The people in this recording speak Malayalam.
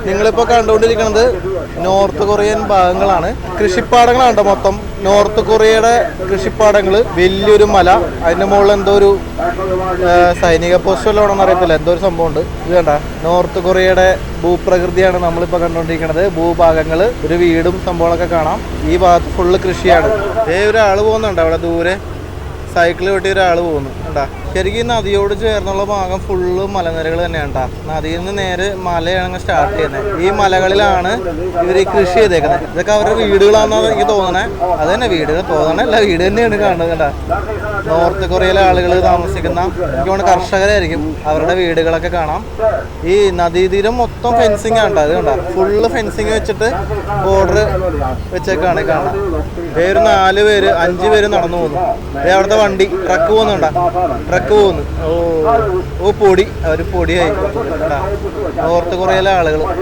നിങ്ങളിപ്പോൾ കണ്ടുകൊണ്ടിരിക്കുന്നത് നോർത്ത് കൊറിയൻ ഭാഗങ്ങളാണ്. കൃഷിപ്പാടങ്ങളാണ് മൊത്തം. നോർത്ത് കൊറിയയുടെ കൃഷിപ്പാടങ്ങൾ, വലിയൊരു മല, അതിൻ്റെ മുകളിൽ എന്തോ ഒരു സൈനിക പോസ്റ്റ് വല്ലതും ആണെന്ന് അറിയത്തില്ല, എന്തോ ഒരു സംഭവം ഉണ്ട്. ഇത് കണ്ട, നോർത്ത് കൊറിയയുടെ ഭൂപ്രകൃതിയാണ് നമ്മളിപ്പോൾ കണ്ടുകൊണ്ടിരിക്കുന്നത്. ഭൂഭാഗങ്ങൾ, ഒരു വീടും സംഭവങ്ങളൊക്കെ കാണാം. ഈ ഭാഗത്ത് ഫുള്ള് കൃഷിയാണ്. ഒരാൾ പോകുന്നുണ്ട് അവിടെ ദൂരെ, സൈക്കിൾ വെട്ടി ഒരാൾ പോകുന്നു കണ്ടാ. ശരിക്കും ഈ നദിയോട് ചേർന്നുള്ള ഭാഗം ഫുള്ള് മലനിരകൾ തന്നെയാണ് കേട്ടോ. നദിയിൽ നിന്ന് നേരെ മലയാണ് സ്റ്റാർട്ട് ചെയ്യുന്നത്. ഈ മലകളിലാണ് ഇവർ ഈ കൃഷി ചെയ്തേക്കുന്നത്. ഇതൊക്കെ അവരുടെ വീടുകളാണെന്നാണ് എനിക്ക് തോന്നണേ. അത് തന്നെ വീടുകൾ തോന്നണല്ല, വീട് തന്നെയാണ് കാണുന്നത് കേട്ടോ. നോർത്ത് കൊറിയയിലെ ആളുകൾ താമസിക്കുന്ന എനിക്ക് തോന്നുന്നു കർഷകരായിരിക്കും. അവരുടെ വീടുകളൊക്കെ കാണാം. ഈ നദീതീരം മൊത്തം ഫെൻസിങ് ആണ്. അത് കണ്ട, ഫുള്ള് ഫെൻസിങ് വെച്ചിട്ട് ബോർഡർ വെച്ചേക്കാണ് കാണാം. ഒരു 4 പേര് 5 പേര് നടന്നു പോകുന്നു. അവിടുത്തെ വണ്ടി ട്രക്ക് പോകുന്നുണ്ടാ, ട്രക്ക് പോകുന്നു. ഓ പൊടി, അവർ പൊടിയായി നോർത്ത് കൊറിയയിലെ ആളുകൾ.